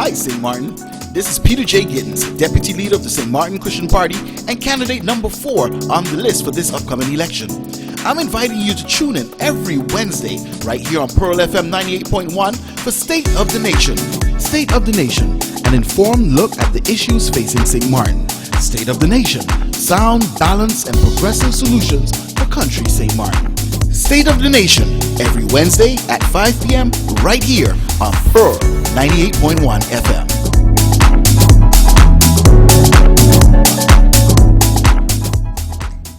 Hi, St. Martin. This is Peter J. Gittens, Deputy Leader of the St. Martin Christian Party and candidate number 4 on the list for this upcoming election. I'm inviting you to tune in every Wednesday right here on Pearl FM 98.1 for State of the Nation. State of the Nation, an informed look at the issues facing St. Martin. State of the Nation, sound, balanced, and progressive solutions for country St. Martin. State of the Nation, every Wednesday at 5 p.m. right here on Pearl 98.1 FM.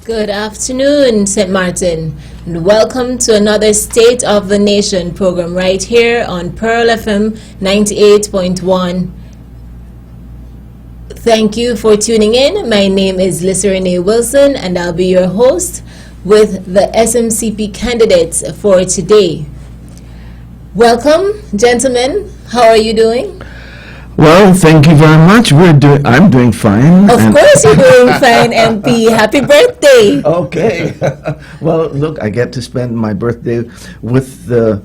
Good afternoon, St. Martin, and welcome to another State of the Nation program right here on Pearl FM 98.1. Thank you for tuning in. My name is Lisa Renee Wilson, and I'll be your host with the Smcp candidates for today. Welcome, gentlemen. How are you doing? Well, thank you very much. I'm doing fine. Of course you're doing fine, MP. Happy birthday. Okay. Well, look, I get to spend my birthday with the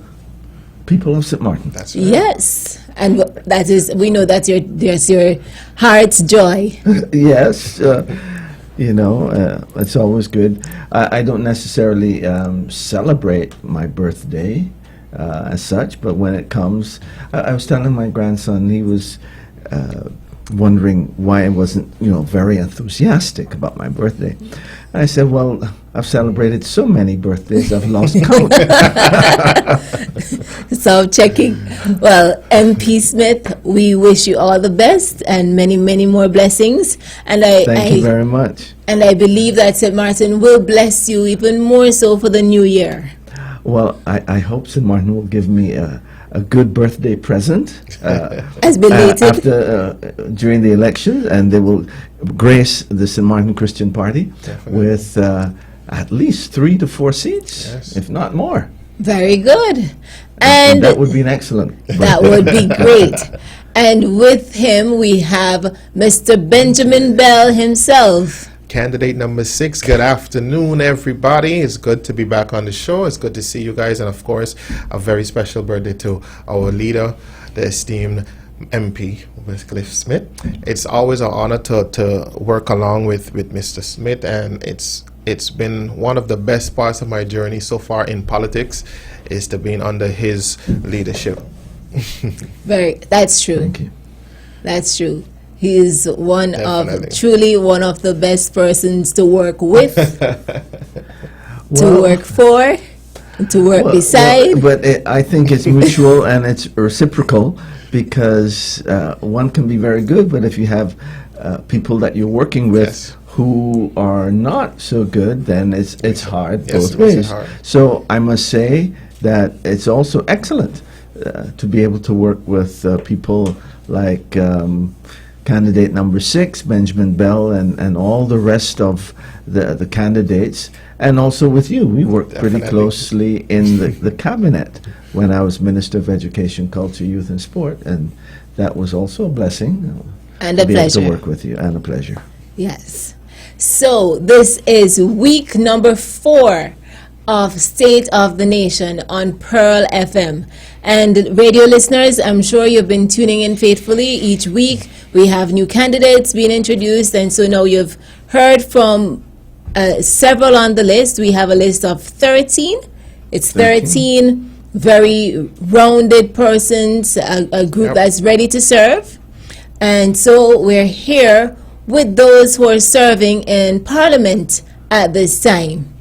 people of St. Martin. That's right. Yes. And that is, we know that's your heart's joy. Yes. It's always good. I don't necessarily celebrate my birthday as such, but when it comes, I was telling my grandson, he was wondering why I wasn't, very enthusiastic about my birthday. And I said, well, I've celebrated so many birthdays, I've lost count. So checking. Well, MP Smith, we wish you all the best and many, many more blessings. And Thank you very much. And I believe that St. Martin will bless you even more so for the new year. Well, I hope St. Martin will give me a good birthday present as belated during the election, and they will grace the St. Martin Christian Party with at least 3 to 4 seats, if not more. Very good. And that would be an excellent birthday. That would be great. And with him, we have Mr. Benjamin Bell himself. Candidate number 6. Good afternoon, everybody. It's good to be back on the show. It's good to see you guys. And of course, a very special birthday to our leader, the esteemed MP, Cliff Smith. It's always an honor to work along with Mr. Smith, and it's been one of the best parts of my journey so far in politics is to being under his leadership. That's true. Thank you. That's true. He is truly one of the best persons to work with, to work for, to work beside. But I think it's mutual and it's reciprocal, because one can be very good, but if you have people that you're working with who are not so good, then it's hard both ways. So I must say that it's also excellent to be able to work with people like candidate number 6, Benjamin Bell, and all the rest of the candidates, and also with you. We worked pretty closely in the cabinet when I was Minister of Education, Culture, Youth and Sport, and that was also a blessing. And a pleasure. To work with you, and a pleasure. Yes. So this is week number 4 of State of the Nation on Pearl FM. And radio listeners, I'm sure you've been tuning in faithfully each week. We have new candidates being introduced, and so now you've heard from several on the list. We have a list of 13. It's 13 very rounded persons, a group that's ready to serve. And so we're here with those who are serving in Parliament at this time.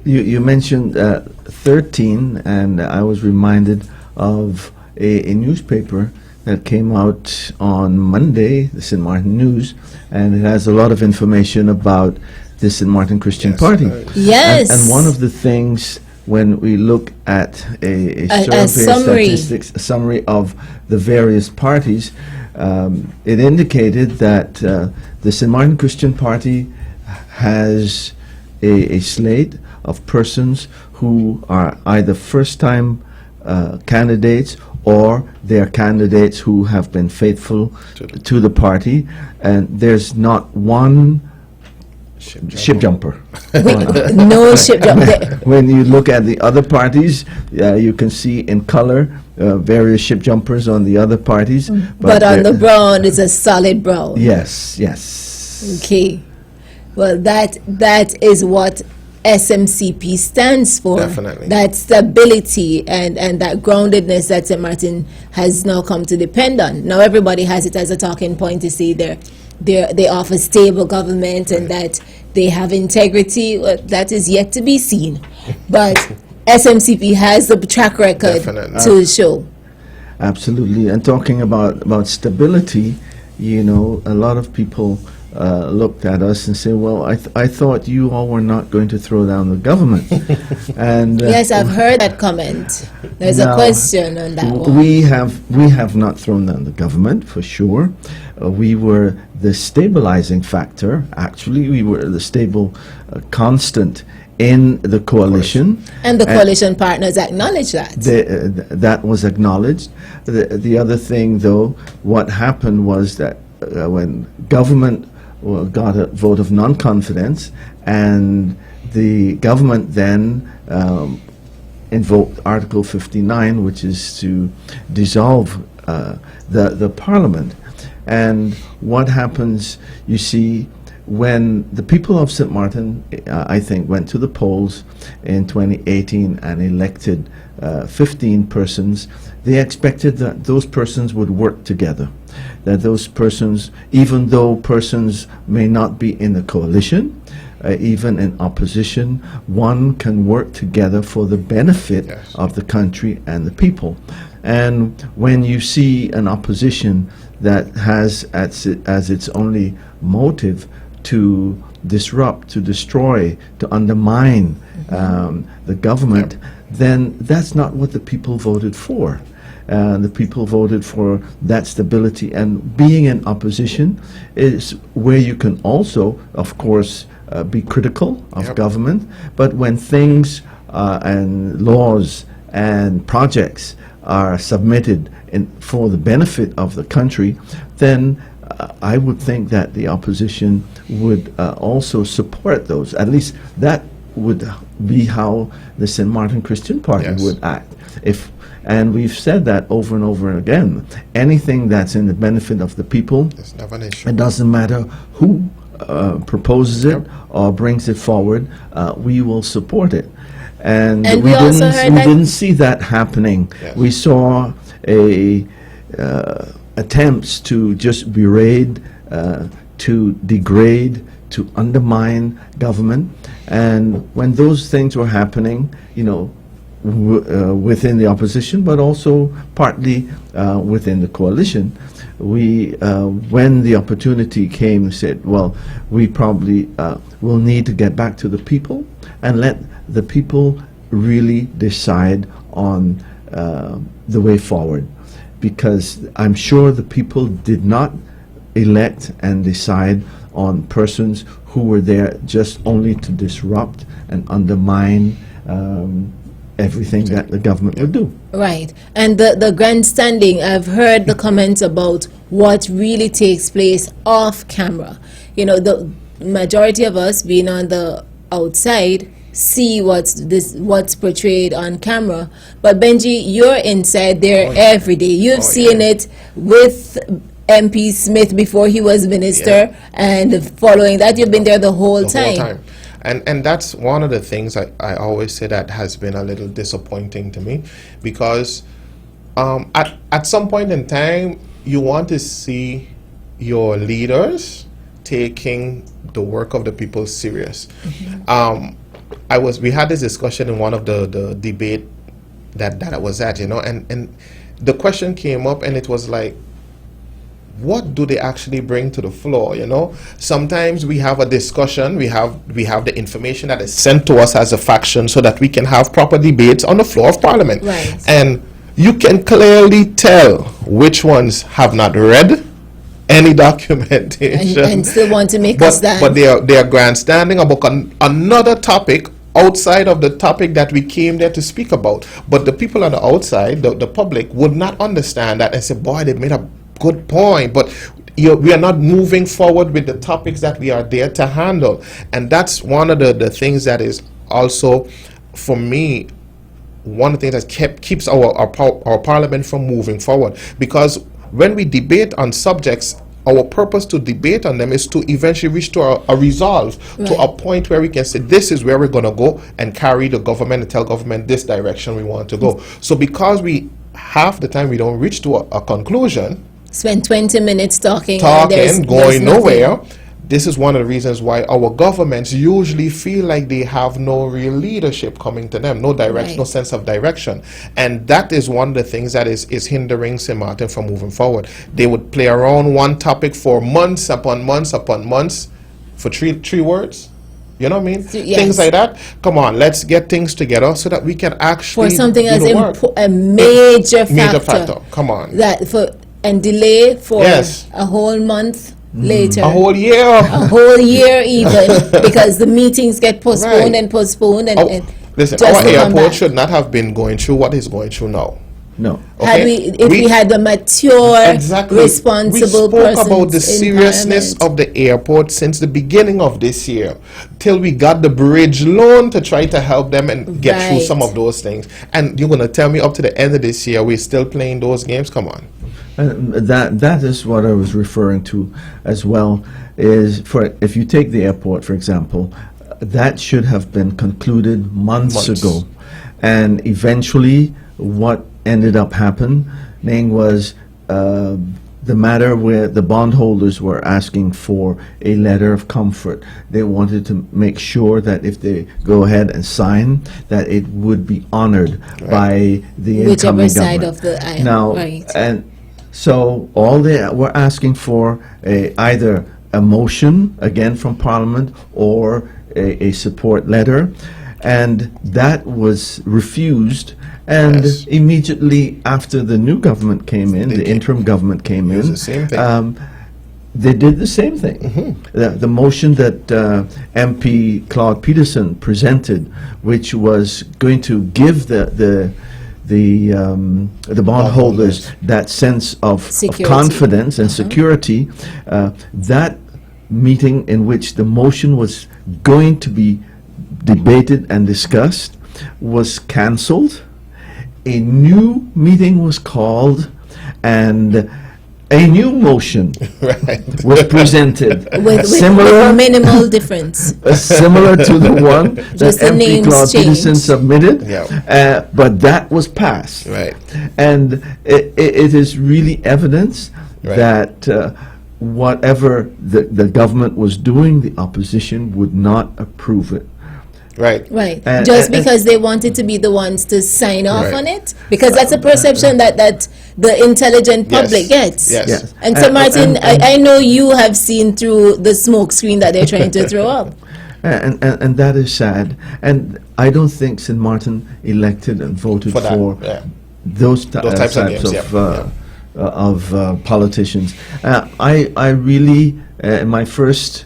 You mentioned 13, and I was reminded of a newspaper that came out on Monday, the St. Martin News, and it has a lot of information about the St. Martin Christian Party. Yes. And one of the things, when we look at a summary of the various parties, it indicated that the St. Martin Christian Party has a slate of persons who are either first-time candidates, or they're candidates who have been faithful to the party, and there's not one ship jumper. No ship jump there. When you look at the other parties, you can see in color various ship jumpers on the other parties. But on the brown, it's a solid brown. Yes, yes. Okay. Well, that is what SMCP stands for. Definitely. That stability and that groundedness that St. Martin has now come to depend on. Now everybody has it as a talking point to say they offer stable government and that they have integrity. Well, that is yet to be seen. But SMCP has the track record to show. Absolutely. And talking about stability, you know, a lot of people looked at us and said, well, I thought you all were not going to throw down the government. And yes, I've heard that comment. There's a question on that one. We have not thrown down the government, for sure. We were the stabilizing factor. Actually, we were the stable constant in the coalition. And the coalition partners acknowledge that. That was acknowledged. The other thing, though, what happened was that when government got a vote of non-confidence, and the government then invoked Article 59, which is to dissolve the parliament. And what happens, you see, when the people of St. Martin, I think, went to the polls in 2018 and elected 15 persons, they expected that those persons would work together. That those persons, even though persons may not be in the coalition, even in opposition, one can work together for the benefit of the country and the people. And when you see an opposition that has as its only motive to disrupt, to destroy, to undermine the government, then that's not what the people voted for. The people voted for that stability, and being in opposition is where you can also, of course, be critical of government, but when things and laws and projects are submitted for the benefit of the country, then I would think that the opposition would also support those. At least that would be how the St. Martin Christian Party would act. And we've said that over and over again. Anything that's in the benefit of the people, it's never an issue. It doesn't matter who proposes it or brings it forward, we will support it. And we didn't see that happening. We saw attempts to just berate, to degrade, to undermine government. And when those things were happening, you know, within the opposition, but also partly within the coalition, we, when the opportunity came, said, well, we probably will need to get back to the people and let the people really decide on the way forward. Because I'm sure the people did not elect and decide on persons who were there just only to disrupt and undermine everything that the government would do. Right. And the grandstanding, I've heard the comments about what really takes place off camera. You know, the majority of us being on the outside see what's portrayed on camera. But Benji, you're inside there every day. You've seen it with MP Smith before he was minister, and following that, you've been there the whole time. And that's one of the things I always say that has been a little disappointing to me, because at some point in time, you want to see your leaders taking the work of the people serious. We had this discussion in one of the debate that I was at, you know, and the question came up, and it was like, what do they actually bring to the floor? You know, sometimes we have a discussion, we have the information that is sent to us as a faction so that we can have proper debates on the floor of Parliament. Right. And you can clearly tell which ones have not read any documentation and still want to make us stand. But they are grandstanding about another topic outside of the topic that we came there to speak about. But the people on the outside, the public, would not understand that and say, boy, they made a good point, but we are not moving forward with the topics that we are there to handle. And that's one of the things that is also, for me, one of the things that keeps our parliament from moving forward. Because when we debate on subjects, our purpose to debate on them is to eventually reach to a resolve, to a point where we can say, this is where we're going to go, and carry the government and tell government this direction we want to go. So because we half the time we don't reach to a conclusion, spend 20 minutes talking and there's going nothing. nowhere. This is one of the reasons why our governments usually feel like they have no real leadership coming to them, no direction, no sense of direction. And that is one of the things that is hindering St. Martin from moving forward. They would play around one topic for months upon months upon months for three words. You know what I mean? Yes. Things like that. Come on, let's get things together so that we can actually for something as a major factor. factor. Come on. And delay for a whole month later. A whole year. A whole year even, because the meetings get postponed and postponed. And listen, our airport should not have been going through what is going through now. No. Okay? If we had a mature, responsible person. We spoke about the seriousness of the airport since the beginning of this year, till we got the bridge loan to try to help them and get through some of those things. And you're going to tell me up to the end of this year we're still playing those games? Come on. That is what I was referring to as well. If you take the airport, for example, that should have been concluded months ago, and eventually what ended up happening was the matter where the bondholders were asking for a letter of comfort. They wanted to make sure that if they go ahead and sign, that it would be honored by the incoming government. Side of the aisle. Now, and so all they were asking for either a motion again from Parliament or a support letter, and that was refused. And immediately after the new government came in, the interim government came in, they did the same thing. The motion that MP Claude Peterson presented, which was going to give the bondholders that sense of confidence and security, that meeting in which the motion was going to be debated and discussed was cancelled. A new meeting was called, and a new motion was presented, with minimal difference, similar to the one that MP Claude Peterson submitted, but that was passed. And it is really evidence that whatever the government was doing, the opposition would not approve it. Just because they wanted to be the ones to sign off on it, because that's a perception that the intelligent public gets. And so, Martin, I know you have seen through the smoke screen that they're trying to throw up. And that is sad. And I don't think St. Martin elected and voted for those types of politicians. I really, in my first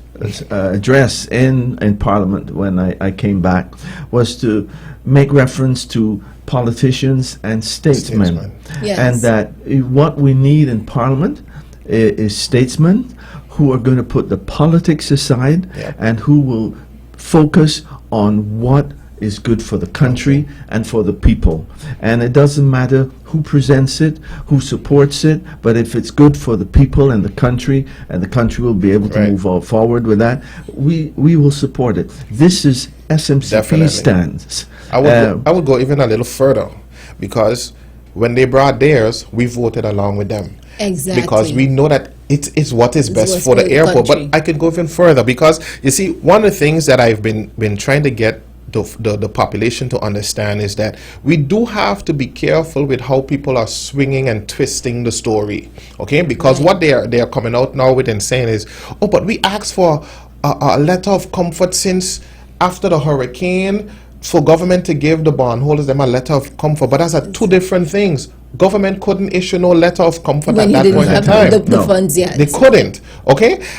address in Parliament when I came back, was to make reference to politicians and statesmen. And that what we need in Parliament is statesmen who are going to put the politics aside and who will focus on what is good for the country and for the people. And it doesn't matter who presents it, who supports it, but if it's good for the people and the country will be able to move forward with that, we will support it. This is SMCP stands. I would go even a little further, because when they brought theirs, we voted along with them. Because we know that it's what is best for the airport. But I could go even further, because you see, one of the things that I've been trying to get the population to understand is that we do have to be careful with how people are swinging and twisting the story, because what they are coming out now with and saying is, oh, but we asked for a letter of comfort since after the hurricane, for government to give the bondholders them a letter of comfort. But that's two different things. Government couldn't issue no letter of comfort at that point in time. The funds yet. They couldn't.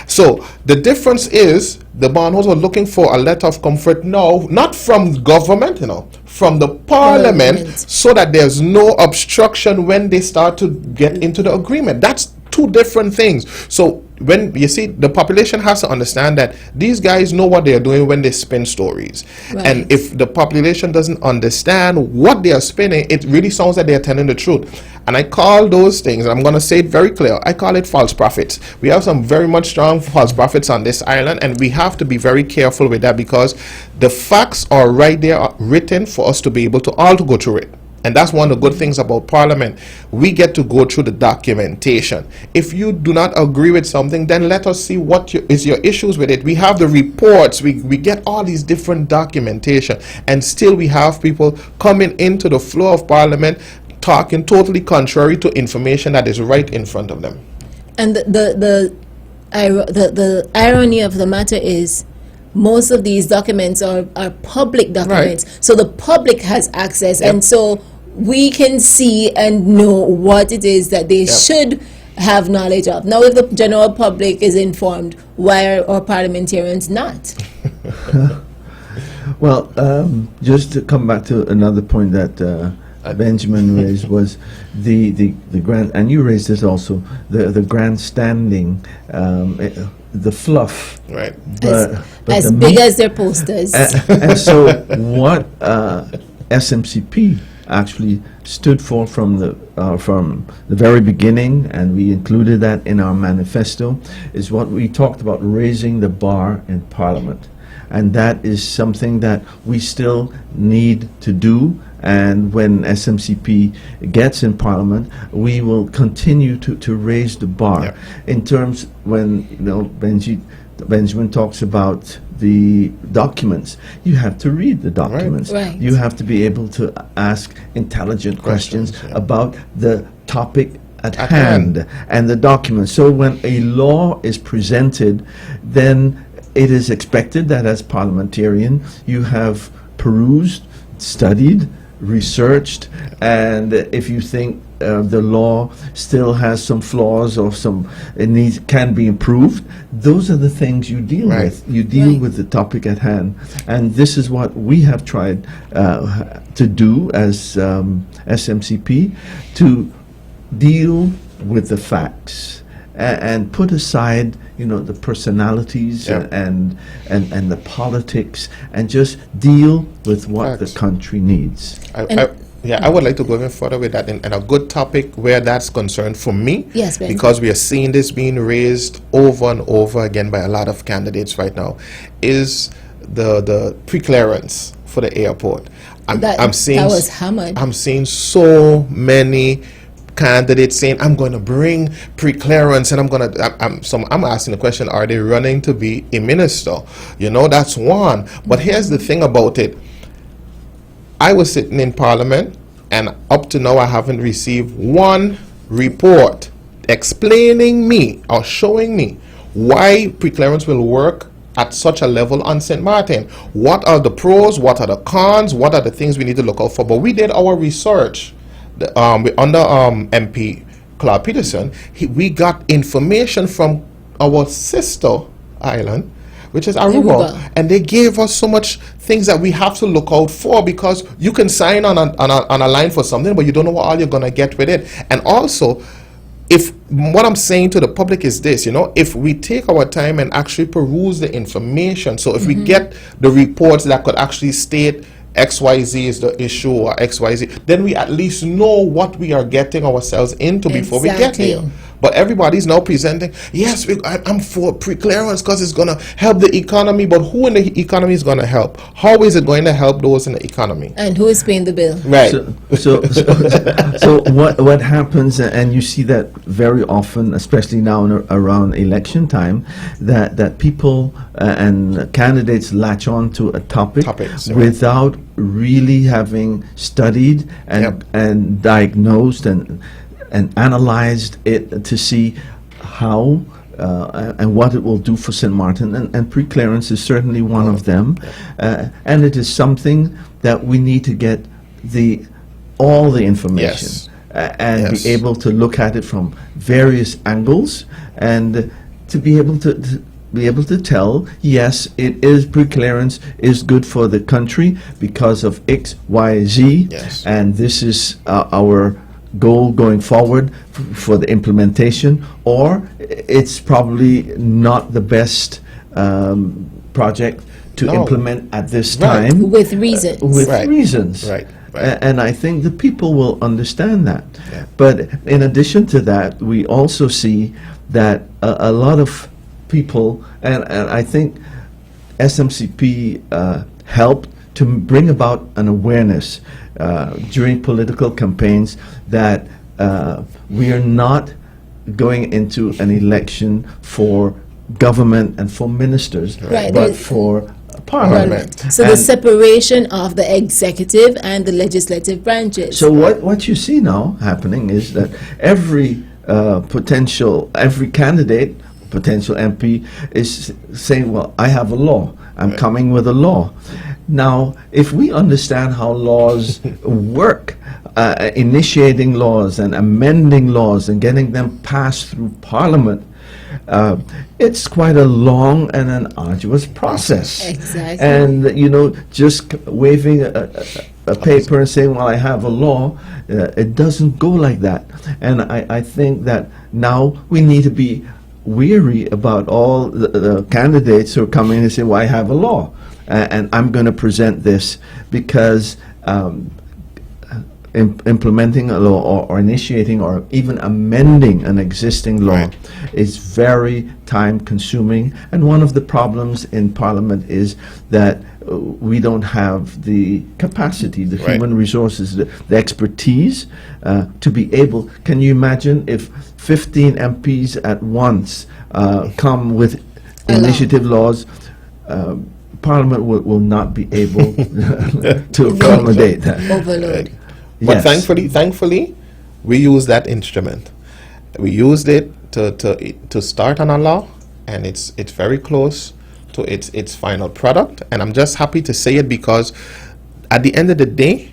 So the difference is the bondholders were looking for a letter of comfort now, not from government, from the parliament, so that there's no obstruction when they start to get into the agreement. That's two different things. So when you see, the population has to understand that these guys know what they're doing when they spin stories. Right. And if the population doesn't understand what they are spinning, it really sounds like they're telling the truth. And I call those things, and I'm going to say it very clear, I call it false prophets. We have some very much strong false prophets on this island, and we have to be very careful with that, because the facts are right there written for us to be able to all to go through it. And that's one of the good things about Parliament. We get to go through the documentation. If you do not agree with something, then let us see what is your issues with it. We have the reports. We get all these different documentation. And still we have people coming into the floor of Parliament talking totally contrary to information that is right in front of them. And the irony of the matter is, most of these documents are public documents. Right. So the public has access. Yep. And so we can see and know what it is that they should have knowledge of. Now, if the general public is informed, why are our parliamentarians not? Well, just to come back to another point that Benjamin raised, was the grand, and you raised it also, the grandstanding, the fluff. Right. But As the big meat- as their posters. and so what SMCP actually stood for from the very beginning, and we included that in our manifesto, is what we talked about: raising the bar in Parliament. And that is something that we still need to do. And when SMCP gets in Parliament, we will continue to raise the bar. Yeah. In terms, when Benjamin talks about the documents, you have to read the documents. Right. You have to be able to ask intelligent questions yeah. about the topic at At hand hand. and the documents. So when a law is presented, then it is expected that as parliamentarian you have perused, studied, researched, and if you think the law still has some flaws or can be improved, those are the things you deal Right. with. You deal Right. with the topic at hand, and this is what we have tried to do as SMCP, to deal with the facts and put aside, the personalities Yeah. and the politics, and just deal with what Facts. the country needs. I would like to go even further with that, and a good topic where that's concerned for me, Yes, Ben. because we are seeing this being raised over and over again by a lot of candidates right now, is the pre-clearance for the airport. I'm seeing that was hammered. I'm seeing so many candidates saying, I'm going to bring pre-clearance, and I'm asking the question, are they running to be a minister? That's one. But here's the thing about it. I was sitting in Parliament, and up to now I haven't received one report explaining me or showing me why pre-clearance will work at such a level on St. Martin. What are the pros? What are the cons? What are the things we need to look out for? But we did our research. Under MP Claude Peterson, we got information from our sister island, which is Aruba, and they gave us so much things that we have to look out for, because you can sign on a line for something, but you don't know what all you're going to get with it. And also, if what I'm saying to the public is this, if we take our time and actually peruse the information, so if we get the reports that could actually state XYZ is the issue or XYZ, then we at least know what we are getting ourselves into before we get Exactly. there. But everybody's now presenting, yes, I'm for pre-clearance because it's going to help the economy. But who in the economy is going to help? How is it going to help those in the economy? And who is paying the bill? Right. So what happens, and you see that very often, especially now around election time, that people and candidates latch on to a Topics, right. without really having studied and diagnosed and analyzed it to see how and what it will do for St. Martin, and pre-clearance is certainly one of them, and it is something that we need to get all the information, Yes. And Yes. be able to look at it from various angles, and to be able to tell, yes, it is, pre-clearance is good for the country because of X, Y, Z, Yes. and this is our goal going forward for the implementation, or it's probably not the best project to No. implement at this Right. time. With reasons. With Right. reasons. Right. And I think the people will understand that. Yeah. But in addition to that, we also see that a lot of people, and I think SMCP helped to bring about an awareness during political campaigns that we are not going into an election for government and for ministers, Right. but for Parliament. So the And separation of the executive and the legislative branches. so what you see now happening is that every every candidate, potential MP, is saying, well, I have a law. I'm coming with a law. Now, if we understand how laws work, initiating laws and amending laws and getting them passed through Parliament, it's quite a long and an arduous process. Exactly. And, just waving a paper and saying, well, I have a law, it doesn't go like that. And I think that now we need to be weary about all the candidates who are coming and saying, well, I have a law, and I'm going to present this because implementing a law or initiating or even amending an existing law Right. is very time consuming. And one of the problems in Parliament is that we don't have the capacity, the Right. human resources, the expertise to be able. Can you imagine if 15 MPs at once come with initiative laws? Parliament will not be able to accommodate that. Overload. But Yes. thankfully, we use that instrument. We used it to start on a law, and it's very close to its final product. And I'm just happy to say it because at the end of the day,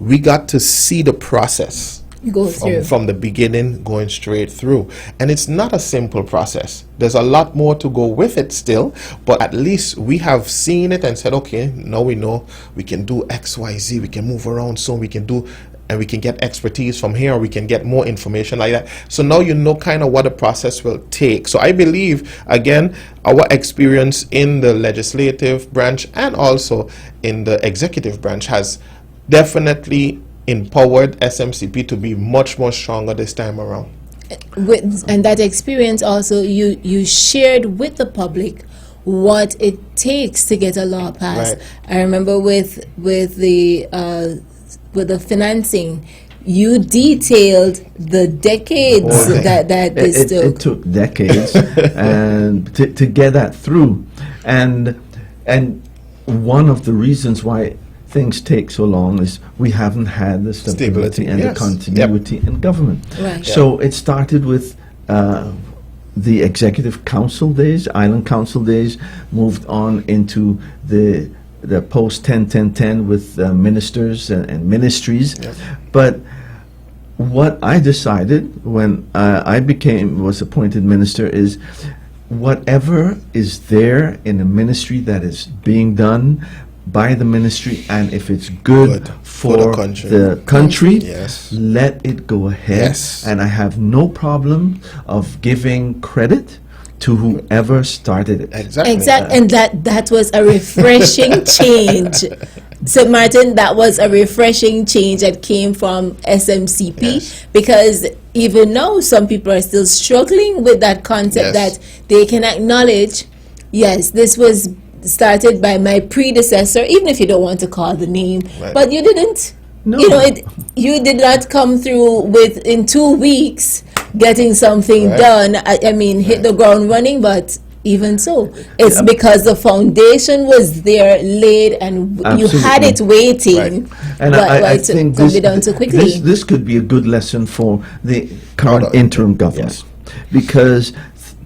we got to see the process Go through. from the beginning going straight through. And it's not a simple process. There's a lot more to go with it still, but at least we have seen it and said, okay, now we know we can do X, Y, Z, we can move around, so we can do, and we can get expertise from here, or we can get more information like that. So now you know kind of what the process will take. So I believe, again, our experience in the legislative branch and also in the executive branch has definitely empowered SMCP to be much more stronger this time around. And that experience also you shared with the public what it takes to get a law passed. Right. I remember with the financing, you detailed the decades Oh, that this It took. took decades and to get that through, and one of the reasons why things take so long is we haven't had the stability and yes. the continuity in government. Right. So it started with the Executive Council days, Island Council days, moved on into the post 10-10-10 with ministers and ministries. Yep. But what I decided when I was appointed minister is whatever is there in a ministry that is being done by the ministry, and if it's good for the country. the country, Yes. let it go ahead. Yes. And I have no problem of giving credit to whoever started it. Exactly. And that was a refreshing change. So Martin, that was a refreshing change that came from SMCP, Yes. because even now some people are still struggling with that concept Yes. that they can acknowledge, yes, this was started by my predecessor, even if you don't want to call the name, Right. but you didn't. No. You did not come through with in 2 weeks getting something Right. done. I mean, hit the ground running, but even so, it's because the foundation was there laid and you had it waiting. Right. And but I it's think gonna be done too quickly. this could be a good lesson for the current Product. interim government, because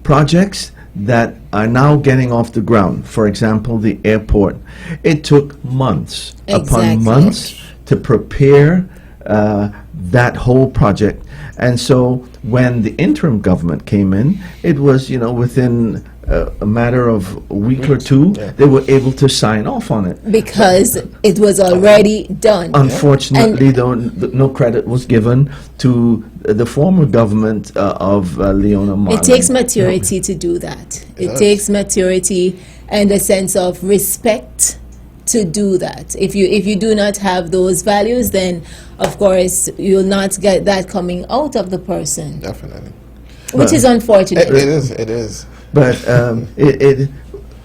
projects that are now getting off the ground, for example, the airport, it took months Exactly. upon months to prepare that whole project. And so when the interim government came in, it was, within a matter of a week or two, they were able to sign off on it. Because it was already done. Unfortunately, though, no credit was given to the former government of Leona Marlin. It takes maturity to do that. It takes maturity and a sense of respect to do that. If you do not have those values, then of course you'll not get that coming out of the person. Definitely. Which is unfortunate. It is. But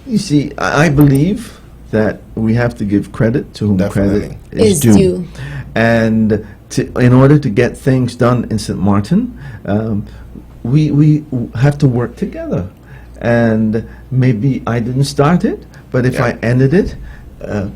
you see, I believe that we have to give credit to whom Definitely. credit is due. And in order to get things done in St. Martin, we have to work together. And maybe I didn't start it, but if I ended it,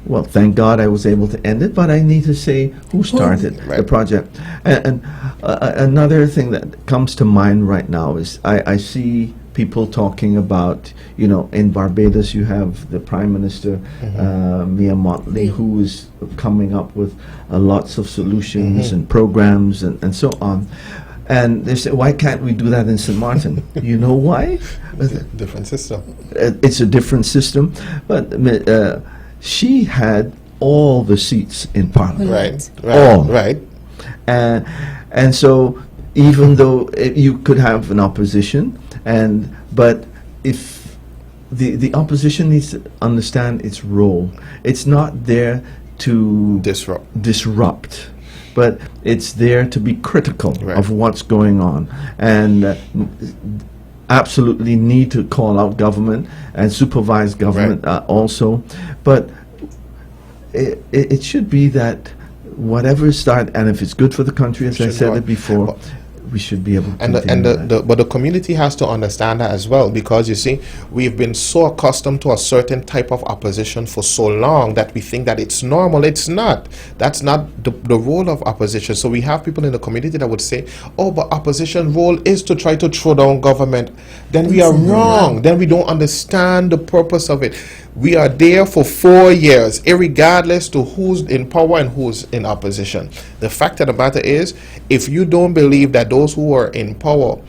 well, thank God I was able to end it, but I need to say who started the project. And another thing that comes to mind right now is I see people talking about, in Barbados you have the Prime Minister, Mia Mottley, who is coming up with lots of solutions and programs and so on. And they say, why can't we do that in St. Martin? You know why? Different system. It's a different system, but she had all the seats in Parliament. Right. All. Right. And so even though you could have an opposition, but if the opposition needs to understand its role, it's not there to disrupt, but it's there to be critical of what's going on, and absolutely need to call out government and supervise government also. But it should be that whatever is started, and if it's good for the country, as I said it before, we should be able to but the community has to understand that as well, because you see, we've been so accustomed to a certain type of opposition for so long that we think that it's normal. It's not. That's not the role of opposition. So we have people in the community that would say, oh, but opposition role is to try to throw down government. Then we are wrong. Then we don't understand the purpose of it. We are there for 4 years, irregardless to who's in power and who's in opposition. The fact of the matter is, if you don't believe that those who are in power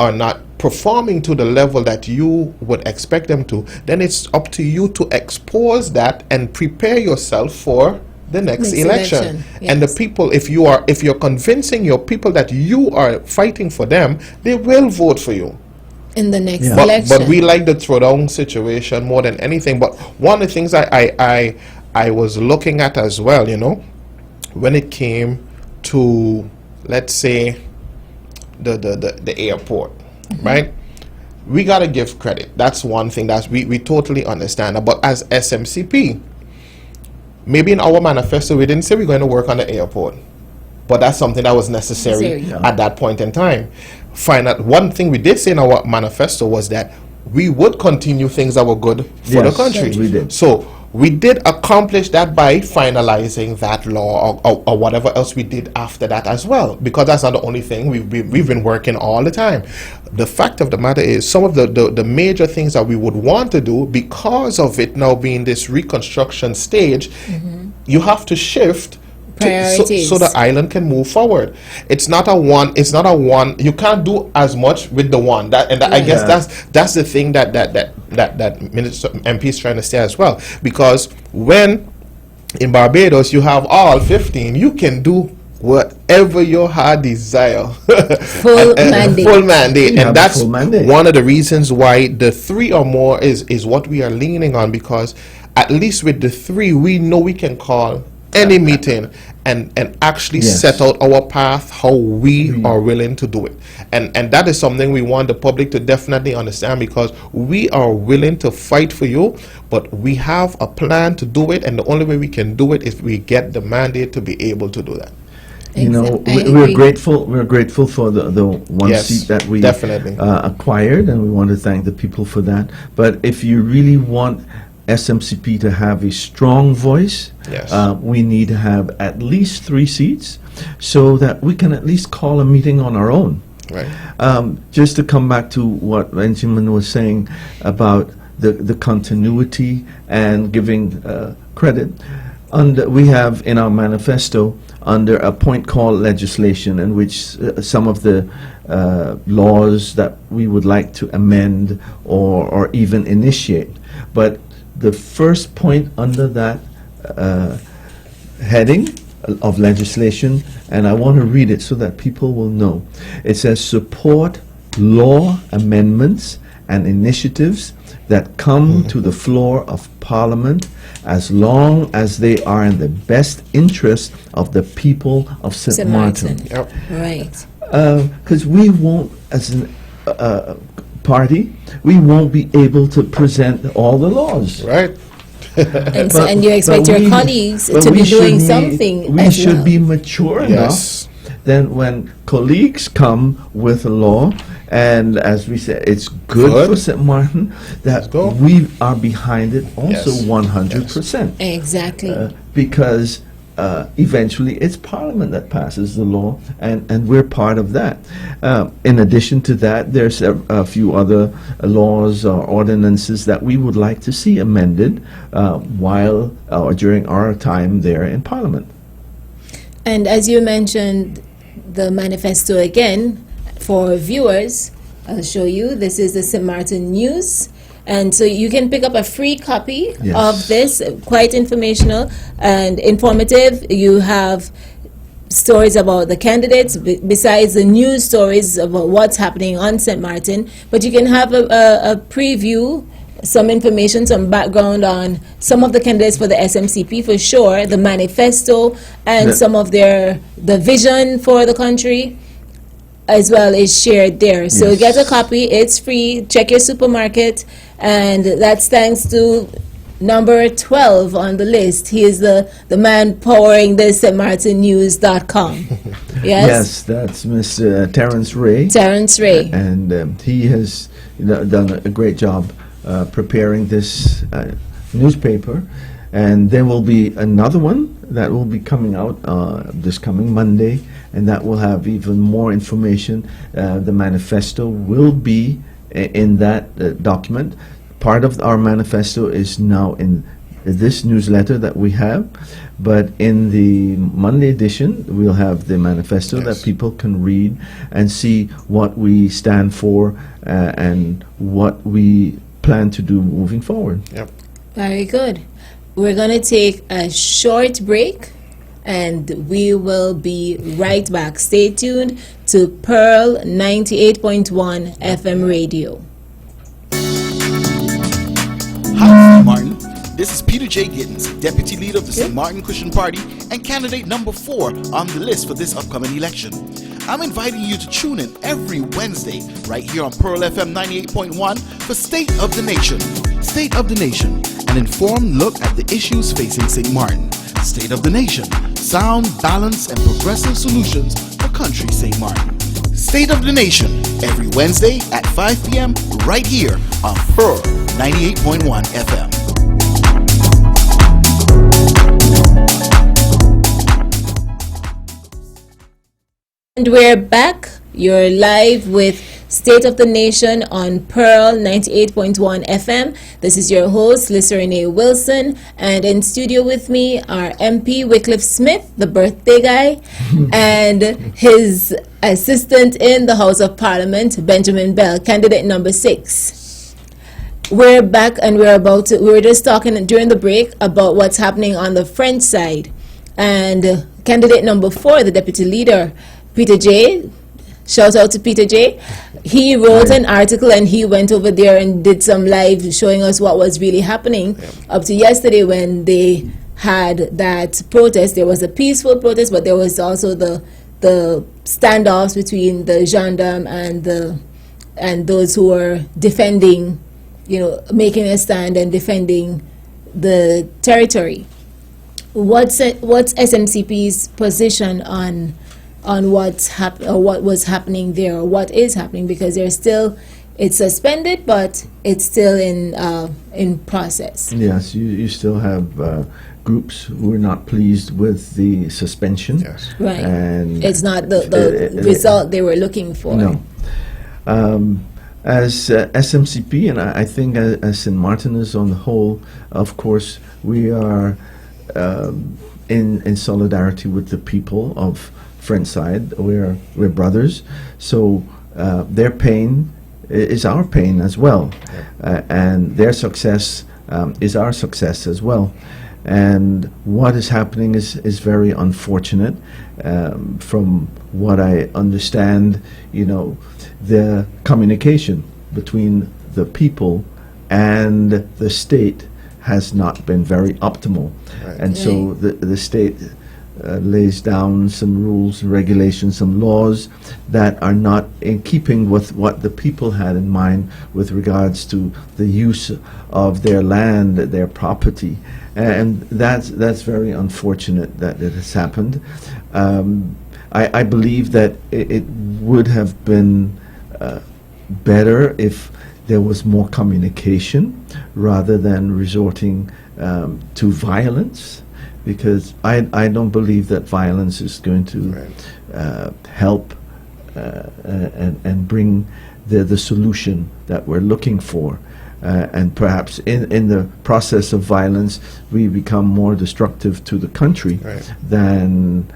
are not performing to the level that you would expect them to, then it's up to you to expose that and prepare yourself for the next election. And the people, if you're convincing your people that you are fighting for them, they will vote for you in the next election. But we like the throwdown situation more than anything. But one of the things I was looking at as well, when it came to, let's say, the airport, right? We got to give credit. That's one thing that we totally understand. But as SMCP, maybe in our manifesto, we didn't say we're going to work on the airport. But that's something that was necessary at that point in time. One thing we did say in our manifesto was that we would continue things that were good for the country. We did. So we did accomplish that by finalizing that law or whatever else we did after that as well, because that's not the only thing. We've been working all the time. The fact of the matter is, some of the major things that we would want to do, so the this reconstruction stage, you have to shift so the island can move forward. It's not a one. You can't do as much with the one. I guess that's the thing that Minister MP is trying to say as well. Because when in Barbados you have all 15, you can do whatever your heart desire. Full mandate. And that's one of the reasons why the 3 or more is what we are leaning on, because at least with the 3, we know we can call any meeting and actually set out our path, how we are willing to do it. And that is something we want the public to definitely understand, because we are willing to fight for you, but we have a plan to do it, and the only way we can do it is we get the mandate to be able to do that. We're grateful. We're grateful for the one seat that we acquired, and we want to thank the people for that. But if you really want SMCP to have a strong voice, we need to have at least 3 seats, so that we can at least call a meeting on our own. Right. Just to come back to what Benjamin was saying about the continuity and giving credit, we have in our manifesto under a point called legislation, in which some of the laws that we would like to amend or even initiate. But the first point under that heading of legislation, and I want to read it so that people will know. It says, support law amendments and initiatives that come to the floor of Parliament as long as they are in the best interest of the people of St. Martin. Yep. Right. Because we won't, as a party, we won't be able to present all the laws. Right. And you expect your colleagues but to be we should doing be- something We as should well. be mature Yes. enough. Then when colleagues come with a law, and as we said, it's good for St. Martin, that go. we are behind it also Yes. 100%. Exactly. Because eventually it's Parliament that passes the law, and we're part of that. In addition to that, there's a few other laws or ordinances that we would like to see amended while or during our time there in Parliament. And as you mentioned, the manifesto again, for viewers, I'll show you. This is the St. Martin News. And so you can pick up a free copy Yes. of this, quite informational and informative. You have stories about the candidates, besides the news stories about what's happening on St. Martin. But you can have a preview, some information, some background on some of the candidates for the SMCP for sure, the manifesto, and Yeah. some of the vision for the country as well is shared there. So Yes. get a copy, it's free, check your supermarket, and that's thanks to number 12 on the list. He is the man powering the stmartinnews.com. Yes? Yes, that's Mr. Terence Ray. Terence Ray. And he has done a great job preparing this newspaper. And there will be another one that will be coming out this coming Monday, and that will have even more information. The manifesto will be in that document. Part of our manifesto is now in this newsletter that we have, but in the Monday edition, we'll have the manifesto Yes. that people can read and see what we stand for and what we plan to do moving forward. Yep. Very good. We're going to take a short break and we will be right back. Stay tuned to Pearl 98.1 FM radio. Hi, St. Martin. This is Peter J. Gittins, Deputy Leader of the St. Martin Christian Party and candidate number 4 on the list for this upcoming election. I'm inviting you to tune in every Wednesday right here on Pearl FM 98.1 for State of the Nation. State of the Nation, an informed look at the issues facing St. Martin. State of the Nation, sound, balanced, and progressive solutions for country St. Martin. State of the Nation, every Wednesday at 5 p.m. right here on Pearl 98.1 FM. And we're back. You're live with State of the Nation on Pearl 98.1 FM. This is your host, Lisa Renee Wilson, and in studio with me are MP Wycliffe Smith, the birthday guy, and his assistant in the House of Parliament, Benjamin Bell, candidate number 6. We're back and we were just talking during the break about what's happening on the French side. And candidate number 4, the deputy leader, Peter J. Shout out to Peter J. He wrote an article and he went over there and did some live showing us what was really happening up to yesterday when they had that protest. There was a peaceful protest, but there was also the standoffs between the gendarme and those who were defending, making a stand and defending the territory. What's SMCP's position on what was happening there, or what is happening, because it's suspended, but it's still in process. Yes, you still have groups who are not pleased with the suspension. Yes. Right. And It's not the result they were looking for. No. As SMCP, and I think as St. Martin is on the whole, of course, we are in solidarity with the people of Friendside. We're brothers, so their pain is our pain as well, and their success is our success as well. And what is happening is very unfortunate. From what I understand, the communication between the people and the state has not been very optimal. Right. And so the state lays down some rules and regulations, some laws that are not in keeping with what the people had in mind with regards to the use of their land, their property. And that's very unfortunate that it has happened. I believe that it would have been better if there was more communication rather than resorting to violence, because I don't believe that violence is going to help and bring the solution that we're looking for. And perhaps in the process of violence, we become more destructive to the country than,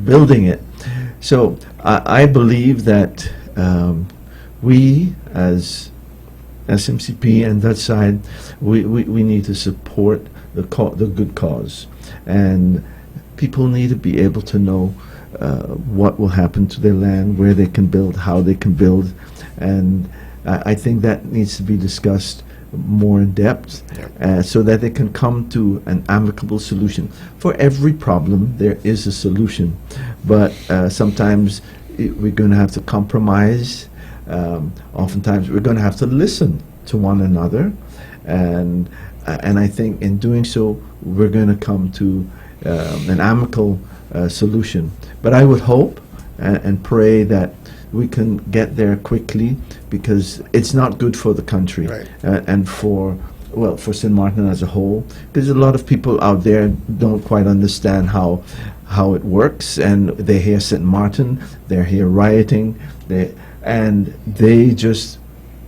building it. So I believe that we, as SMCP and that side, we need to support the good cause. And people need to be able to know what will happen to their land, where they can build, how they can build. And I think that needs to be discussed more in depth, so that they can come to an amicable solution. For every problem, there is a solution, but sometimes we're going to have to compromise. Oftentimes, we're going to have to listen to one another, and I think in doing so, we're going to come to an amicable solution. But I would hope and pray that we can get there quickly, because it's not good for the country and for St. Martin as a whole, because a lot of people out there don't quite understand how it works, and they hear St. Martin, they're here rioting, and they just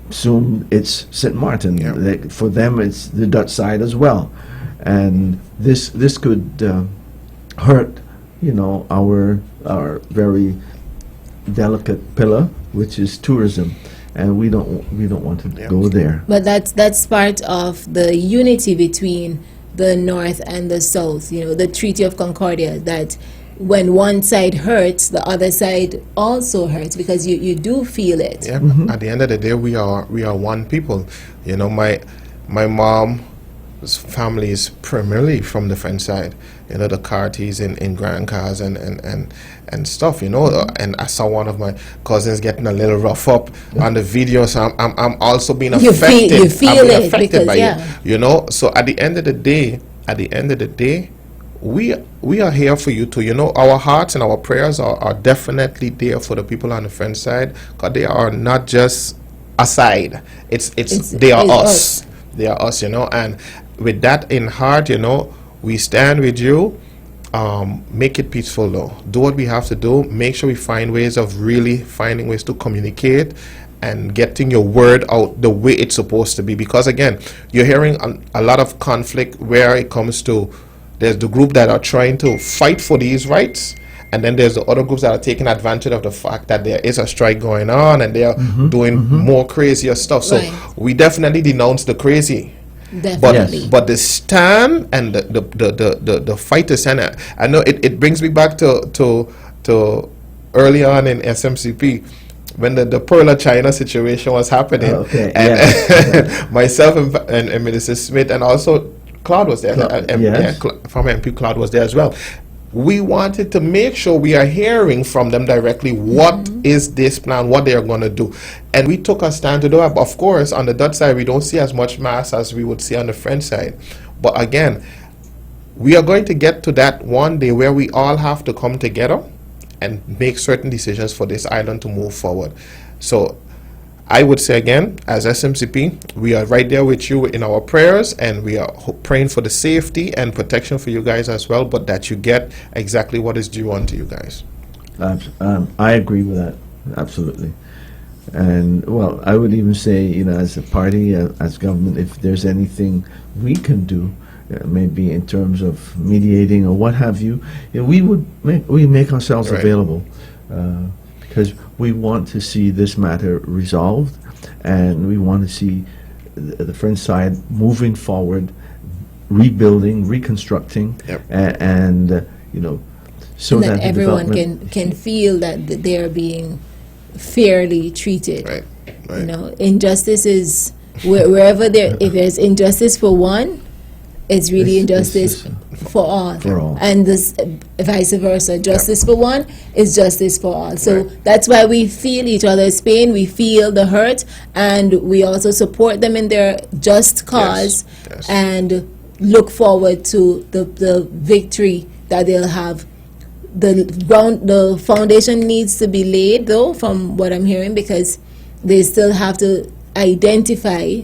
assume it's St. Martin. For them, it's the Dutch side as well, and this could hurt, our very delicate pillar, which is tourism, and we don't want to go there. But that's part of the unity between the North and the South. The Treaty of Concordia, that when one side hurts, the other side also hurts, because you do feel it. Yeah. At the end of the day, we are one people. My mom's family is primarily from the French side. The Carties in Grand Cars and stuff, and I saw one of my cousins getting a little rough up on the video, so I'm also being affected. You feel it affected by it, So at the end of the day, we are here for you too. Our hearts and our prayers are definitely there for the people on the French side, because they are not just a side. They are us. They are us, and with that in heart, we stand with you. Make it peaceful, though. Do what we have to do. Make sure we find ways of really finding ways to communicate and getting your word out the way it's supposed to be. Because, again, you're hearing a lot of conflict where it comes to, there's the group that are trying to fight for these rights, and then there's the other groups that are taking advantage of the fact that there is a strike going on, and they are doing more crazier stuff. So we definitely denounce the crazy. Definitely. But the stand and the fight to stand, I know it brings me back to early on in SMCP, when the Pearl China situation was happening. Myself and Minister Smith, and also Claude was there. Former MP Claude was there as well. We wanted to make sure we are hearing from them directly what is this plan, what they are going to do. And we took a stand to do it. Of course, on the Dutch side, we don't see as much mass as we would see on the French side. But again, we are going to get to that one day where we all have to come together and make certain decisions for this island to move forward. So I would say again, as SMCP, we are right there with you in our prayers, and we are praying for the safety and protection for you guys as well, but that you get exactly what is due unto you guys. I agree with that, absolutely. And, well, I would even say, as a party, as government, if there's anything we can do maybe in terms of mediating or what have you, we make ourselves Right. available because we want to see this matter resolved, and we want to see the French side moving forward, rebuilding, reconstructing, Yep. and so that the everyone development- can feel that they're being fairly treated. Right. Right. You know, injustice is wherever there, if there's injustice for one, it's really It's injustice just for all. for all. And this vice versa. Justice for one is justice for all. So Right. that's why we feel each other's pain, we feel the hurt, and we also support them in their just cause Yes. and look forward to the victory that they'll have. The foundation needs to be laid, though, from what I'm hearing, because they still have to identify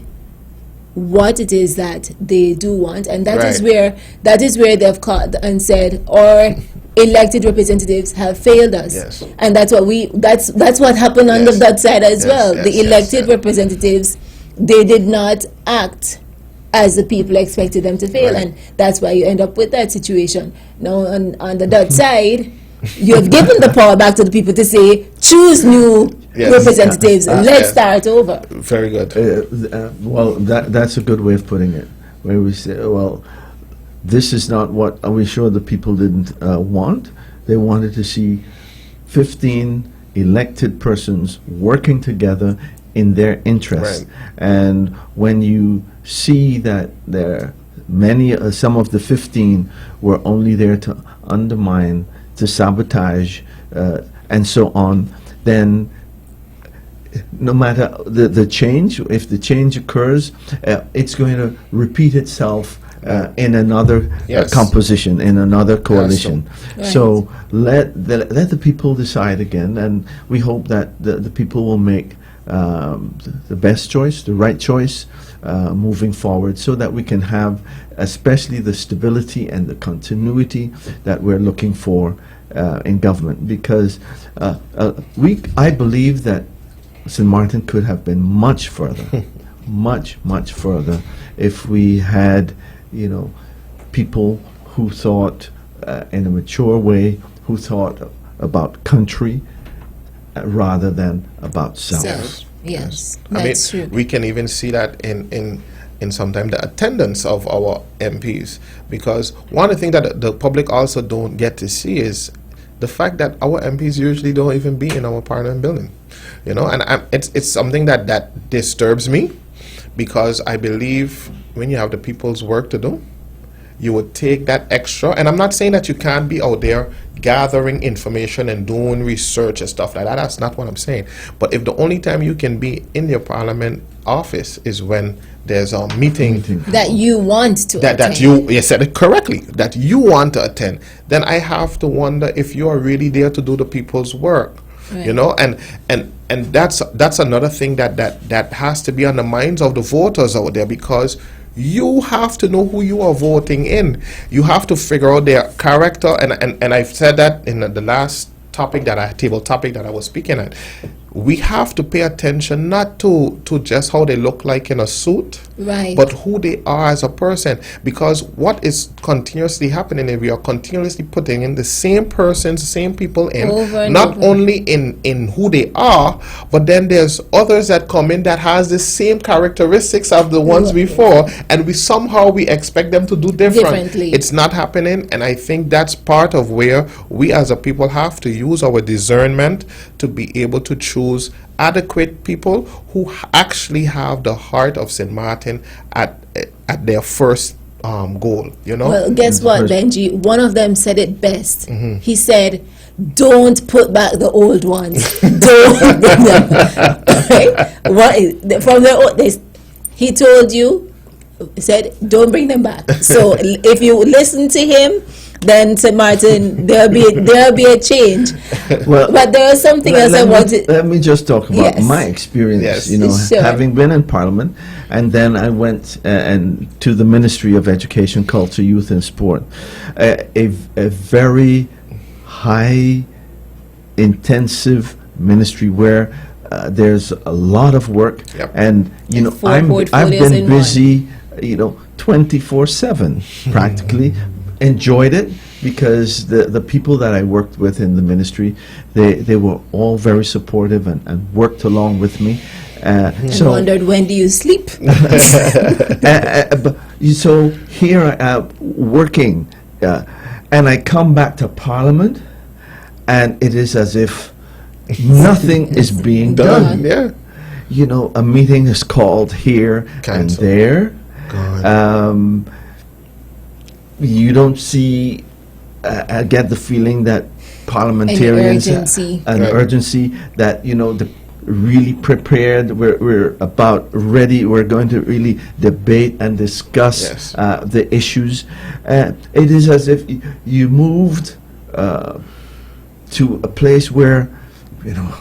what it is that they do want, and that is Right. where they've caught and said our elected representatives have failed us. Yes. And that's what happened on Yes. that side as Yes, well. yes, The yes, elected yes. representatives, they did not act as the people expected them to fail, Right. and that's why you end up with that situation. Now, on the Dutch side, you have given the power back to the people to say, choose new Yes. representatives, and let's yes. start over. Very good. Well, that's a good way of putting it. Where we say, well, this is not what are we sure the people didn't want. They wanted to see 15 elected persons working together in their interests. Right. And when you see that some of the 15 were only there to undermine, to sabotage, and so on, then no matter the change, if the change occurs, it's going to repeat itself in another Yes. composition, in another coalition. Right. So let the people decide again, and we hope that the people will make the best choice, the right choice, moving forward, so that we can have especially the stability and the continuity that we're looking for in government. Because I believe that St. Martin could have been much further, much further, if we had, people who thought in a mature way, who thought about country rather than about self. So, yes, I that's mean, true. we can even see that in sometimes the attendance of our MPs, because one of the things that the public also don't get to see is the fact that our MPs usually don't even be in our parliament building, and it's something that disturbs me, because I believe when you have the people's work to do, you would take that extra, and I'm not saying that you can't be out there gathering information and doing research and stuff like that. That's not what I'm saying. But if the only time you can be in your parliament office is when there's a meeting That you want to that attend. you said it correctly, that you want to attend, then I have to wonder if you are really there to do the people's work. Right. And that's another thing that has to be on the minds of the voters out there, because you have to know who you are voting in. You have to figure out their character, and I've said that in the last table topic that I was speaking at. We have to pay attention not to just how they look like in a suit, Right. but who they are as a person. Because what is continuously happening is we are continuously putting in the same persons, the same people in, Over and not over. only in who they are, but then there's others that come in that has the same characteristics of the ones before, and we expect them to do Differently. It's not happening, and I think that's part of where we as a people have to use our discernment to be able to choose adequate people who actually have the heart of St. Martin at their first goal. Well, guess what, Benji? One of them said it best. He said, "Don't put back the old ones. Don't bring them back." Right? He told you, said, "Don't bring them back." So if you listen to him, then St. Martin, there'll be a change. Well, But there was something else I wanted. Let me just talk about Yes. my experience. Yes. Sure. Having been in Parliament, and then I went and to the Ministry of Education, Culture, Youth, and Sport, a very high, intensive ministry where there's a lot of work, Yep. and And 4 I've portfolios been in busy, 24/7 practically. Enjoyed it because the people that I worked with in the ministry, they were all very supportive and worked along with me. And wondered, when do you sleep? So here I am working, and I come back to Parliament, and it is as if nothing is being done. Yeah. You know, a meeting is called here and Cancelled. there. Gone. You don't see, I get the feeling that parliamentarians urgency. an Right. urgency that, you know, the really prepared, we're about ready, we're going to really debate and discuss Yes. the issues. It is as if you moved to a place where, you know,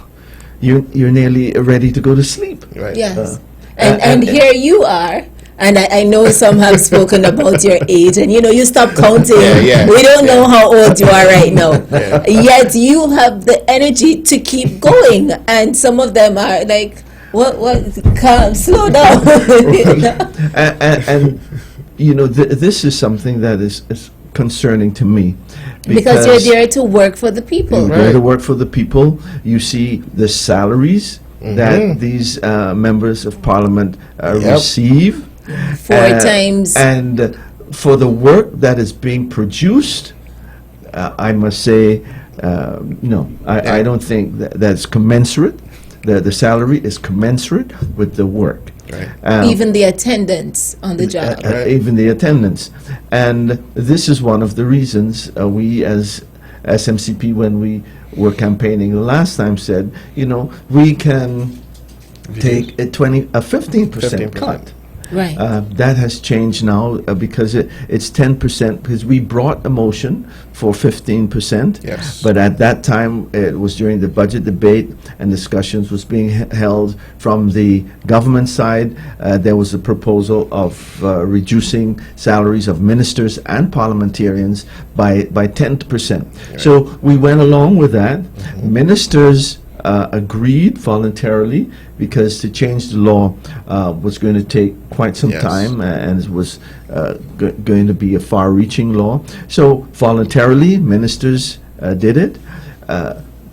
you're nearly ready to go to sleep. Right. Yes. and- And here you are. And I know some have spoken about your age, and you know, you stop counting. Yeah. We don't know how old you are right now. Yeah. Yet you have the energy to keep going. And some of them are like, what, calm, slow down. And you know, this is something that is concerning to me. Because you're there to work for the people. You're there to work for the people. You see the salaries that these members of parliament receive. 4 times. And for the work that is being produced, I must say, no, I don't think that's commensurate. The salary is commensurate with the work. Right. Even the attendance on the job. Even the attendance. And this is one of the reasons we as SMCP, when we were campaigning last time, said, you know, we can take a 15% cut. Right. That has changed now because it's 10%, because we brought a motion for 15%. Yes. But at that time, it was during the budget debate and discussions was being held from the government side. There was a proposal of reducing salaries of ministers and parliamentarians by 10%. Right. So we went along with that. Ministers agreed voluntarily, because to change the law was going to take quite some Yes. time, and it was going to be a far-reaching law. So voluntarily, ministers did it.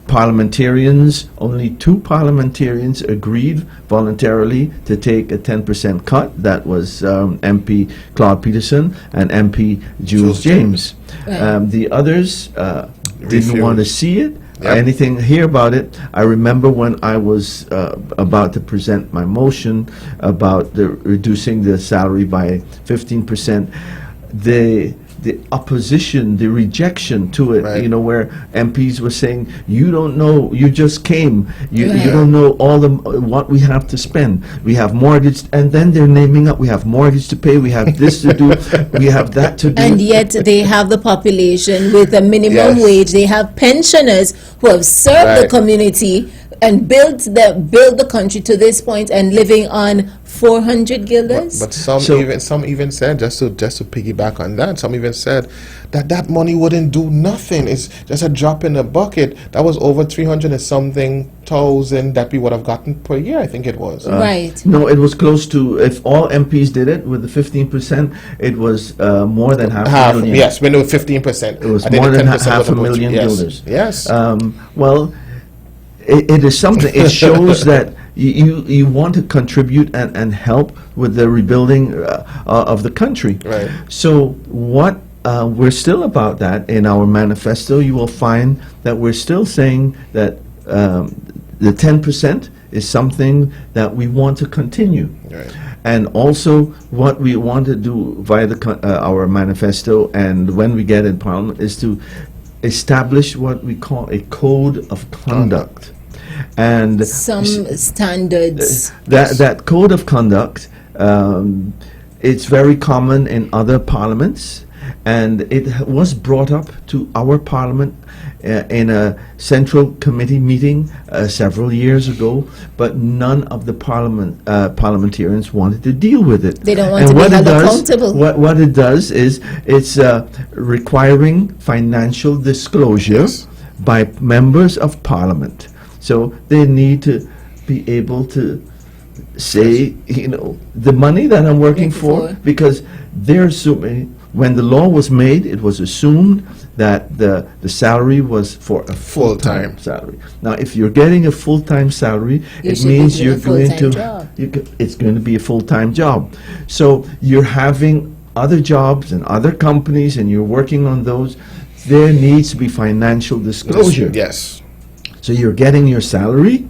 Parliamentarians, only 2 parliamentarians agreed voluntarily to take a 10% cut. That was MP Claude Peterson and MP Jules James. Right. The others didn't want to see it. Yep. Anything hear about it. I remember when I was about to present my motion about reducing the salary by 15%, the opposition, the rejection to it, Right. you know, where MPs were saying, you don't know, you just came, you Right. don't know all the what we have to spend. We have mortgage, and then they're naming up, we have mortgage to pay, we have this to do, we have that to do. And yet they have the population with a minimum Yes. wage. They have pensioners who have served the Right. community and built the country to this point, and living on 400 guilders. But some So- even said, just to piggyback on that, some even said that money wouldn't do nothing. It's just a drop in the bucket. That was over 300 and something thousand that we would have gotten per year, I think it was. Right. No, it was close to, if all MPs did it with the 15%, it was more than half a million. Yes, we know 15%. It was I think more the than 10% half a would have gone million to- yes. guilders. Yes. Well, it is something. It shows that you want to contribute and help with the rebuilding of the country. Right. So what we're still about that in our manifesto. You will find that we're still saying that the 10% is something that we want to continue. Right. And also, what we want to do via our manifesto, and when we get in Parliament, is to establish what we call a code of conduct. And Some standards. that code of conduct, it's very common in other parliaments, and it was brought up to our parliament in a central committee meeting several years ago, but none of the parliamentarians wanted to deal with it. They don't want And to be what it held does- accountable. What it does is it's requiring financial disclosure Yes. by members of parliament. So they need to be able to say, the money that I'm working for, because they're assuming, when the law was made, it was assumed that the salary was for a full-time Full-time. salary. Now, if you're getting a full-time salary, You it should be means doing a you're going full-time to, job. it's going to be a full-time job. So you're having other jobs and other companies, and you're working on those. There needs to be financial disclosure. Yes. So you're getting your salary.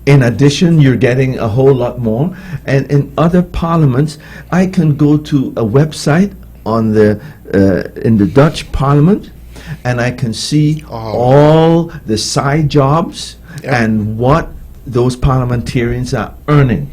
In addition, you're getting a whole lot more. And in other parliaments, I can go to a website on in the Dutch Parliament, and I can see all the side jobs and what those parliamentarians are earning.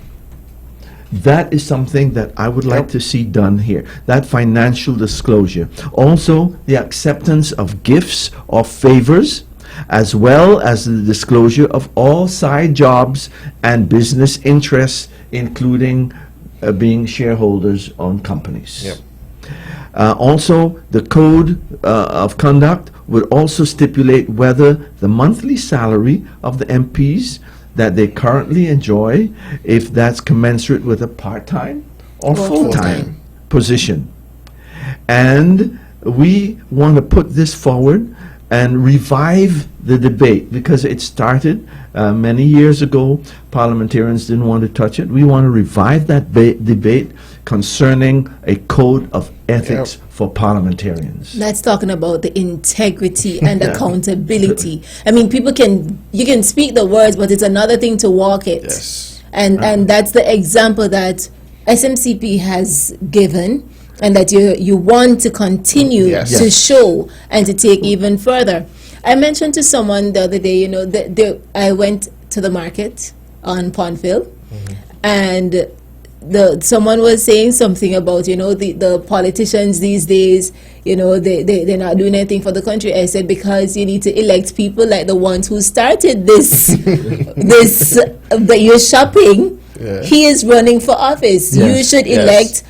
That is something that I would like to see done here, that financial disclosure. Also, the acceptance of gifts or favors, as well as the disclosure of all side jobs and business interests, including being shareholders on companies. Yep. Also, the code of conduct would also stipulate whether the monthly salary of the MPs that they currently enjoy, if that's commensurate with a part-time or full-time position. And we want to put this forward and revive the debate, because it started many years ago. Parliamentarians didn't want to touch it. We want to revive that debate concerning a code of ethics for parliamentarians. That's talking about the integrity and accountability. I mean, you can speak the words, but it's another thing to walk it. Yes. And that's the example that SMCP has given, and that you want to continue to show and to take even further. I mentioned to someone the other day, I went to the market on Pondville, and someone was saying something about, the politicians these days, they're not doing anything for the country. I said, because you need to elect people like the ones who started this, that you're shopping. Yeah. He is running for office. Yes. You should Yes. elect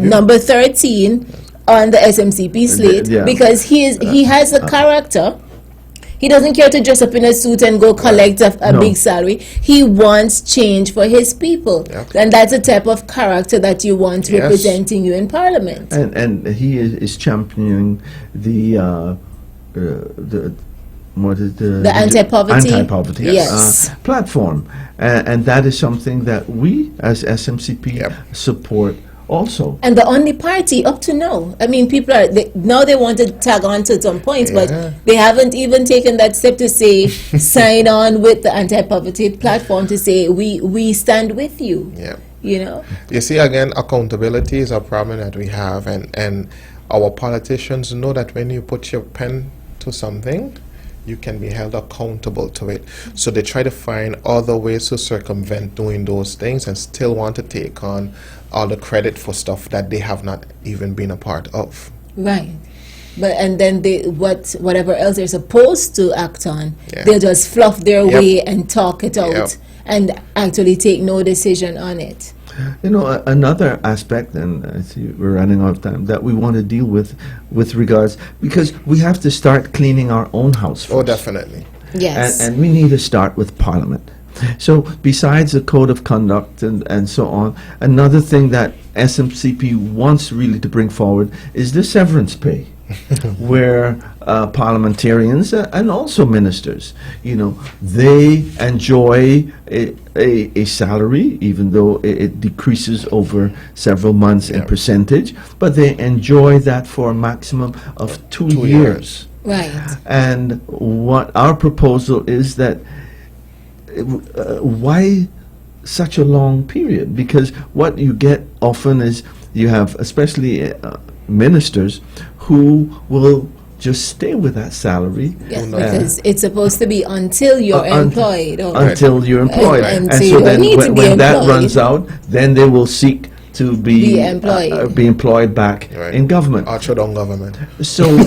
number 13 on the SMCP slate, because he has a character. He doesn't care to dress up in a suit and go collect a big salary. He wants change for his people. Yep. And that's the type of character that you want representing you in Parliament. And he is championing the anti-poverty platform, and that is something that we as SMCP support also. And the only party up to now. I mean, people now they want to tag on to some points, but they haven't even taken that step to say sign on with the anti-poverty platform to say we stand with you. Yeah. You see, again, accountability is a problem that we have, and our politicians know that when you put your pen to something, you can be held accountable to it. So they try to find other ways to circumvent doing those things and still want to take on all the credit for stuff that they have not even been a part of. Right. But and then whatever else they're supposed to act on, they'll just fluff their way and talk it out and actually take no decision on it. Another aspect, and I see we're running out of time, that we want to deal with regards, because we have to start cleaning our own house first. Oh, definitely. Yes. And we need to start with Parliament. So besides the code of conduct and so on, another thing that SMCP wants really to bring forward is the severance pay, where parliamentarians and also ministers, they enjoy a salary, even though it decreases over several months in percentage, but they enjoy that for a maximum of 2 years. Right. And what our proposal is that why such a long period? Because what you get often is you have, especially ministers, who will just stay with that salary. Yes, because it's supposed to be until you're employed. Until you're employed. And so so then when that employed, runs out, then they will seek to be employed back in government. Archerdon government. So,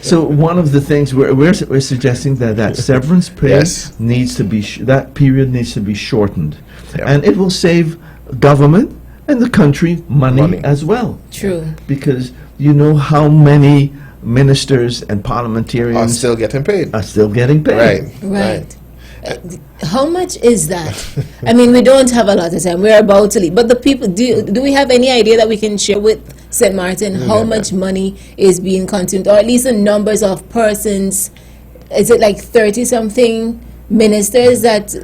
so one of the things we're suggesting that severance pay needs to be that period needs to be shortened, and it will save government and the country money as well. True. Because you know how many ministers and parliamentarians are still getting paid. Right. How much is that? I mean, we don't have a lot of time. We're about to leave. But the people, do we have any idea that we can share with St. Martin how much money is being consumed, or at least the numbers of persons? Is it like 30-something ministers that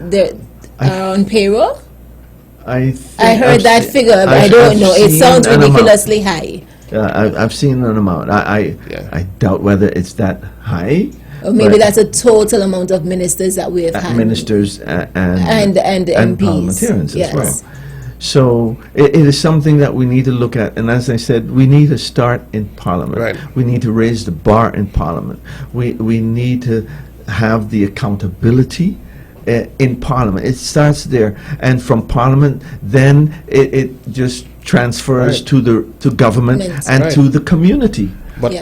are on payroll? I heard that figure, but I don't know. It sounds ridiculously high. I've seen an amount. I doubt whether it's that high. Or maybe that's a total amount of ministers that we have had. Ministers and MPs. Parliamentarians as well. So it is something that we need to look at. And as I said, we need to start in Parliament. Right. We need to raise the bar in Parliament. We need to have the accountability in Parliament. It starts there. And from Parliament, then it just transfers to government and to the community. But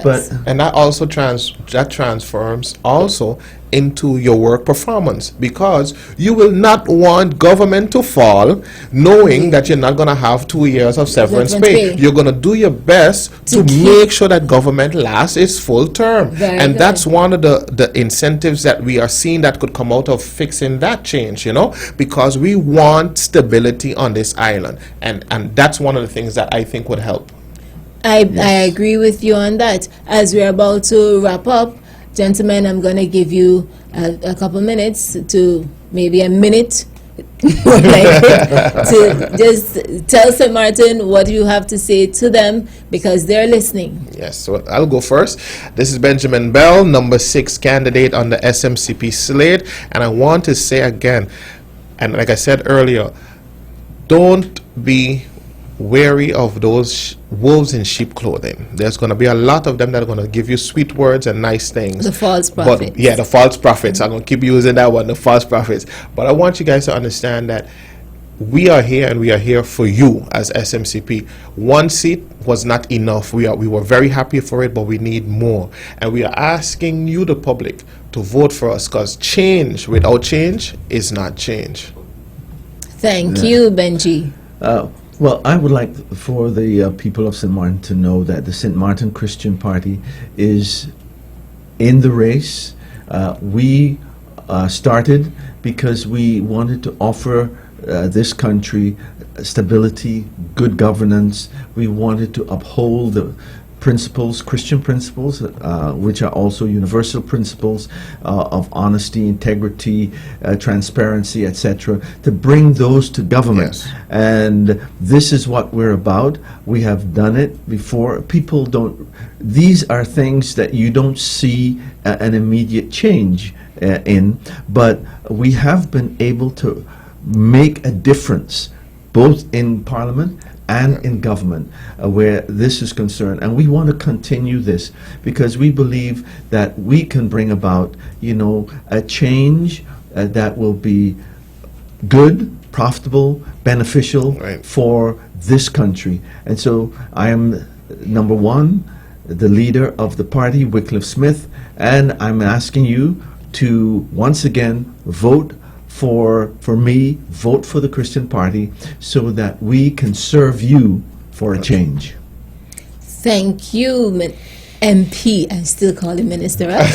and that also transforms also into your work performance, because you will not want government to fall knowing that you're not going to have 2 years of severance pay. You're going to do your best to make sure that government lasts its full term. That's one of the incentives that we are seeing that could come out of fixing that change, because we want stability on this island. And that's one of the things that I think would help. I agree with you on that. As we're about to wrap up, gentlemen, I'm going to give you a couple minutes to maybe a minute to just tell St. Martin what you have to say to them, because they're listening. Yes, so I'll go first. This is Benjamin Bell, number 6 candidate on the SMCP slate. And I want to say again, and like I said earlier, don't be wary of those wolves in sheep clothing. There's going to be a lot of them that are going to give you sweet words and nice things. The false prophets. But the false prophets. I'm going to keep using that one, the false prophets. But I want you guys to understand that we are here, and we are here for you as SMCP. 1 seat was not enough. We were very happy for it, but we need more. And we are asking you, the public, to vote for us, because change without change is not change. Thank you, Benji. Well, I would like for the people of St. Martin to know that the St. Martin Christian Party is in the race. We started because we wanted to offer this country stability, good governance. We wanted to uphold the principles, Christian principles, which are also universal principles of honesty, integrity, transparency, etc., to bring those to government. Yes. And this is what we're about. We have done it before. People don't, these are things that you don't see an immediate change in, but we have been able to make a difference both in Parliament and in government where this is concerned. And we want to continue this because we believe that we can bring about, a change that will be good, profitable, beneficial for this country. And so I am, number one, the leader of the party, Wycliffe Smith, and I'm asking you to once again vote for me, vote for the Christian Party so that we can serve you for a change. Thank you, MP. I still call him Minister. Right?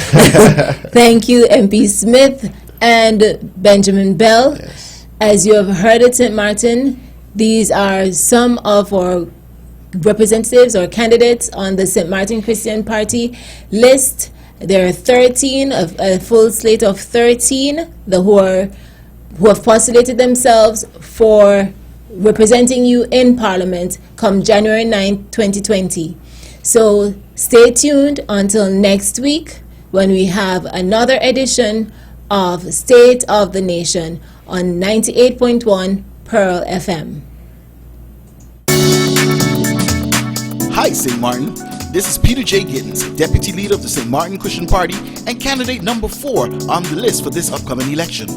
Thank you, MP Smith and Benjamin Bell. Yes. As you have heard at St. Martin, these are some of our representatives or candidates on the St. Martin Christian Party list. There are 13, a full slate of 13 who have postulated themselves for representing you in Parliament come January 9, 2020. So stay tuned until next week when we have another edition of State of the Nation on 98.1 Pearl FM. Hi, St. Martin. This is Peter J. Gittins, Deputy Leader of the St. Martin Christian Party and candidate number 4 on the list for this upcoming election.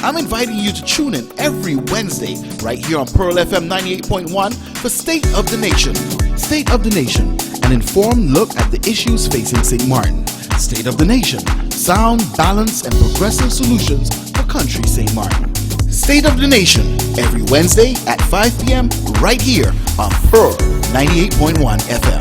I'm inviting you to tune in every Wednesday right here on Pearl FM 98.1 for State of the Nation. State of the Nation, an informed look at the issues facing St. Martin. State of the Nation, sound, balanced, and progressive solutions for country St. Martin. State of the Nation, every Wednesday at 5 p.m. right here on Pearl 98.1 FM.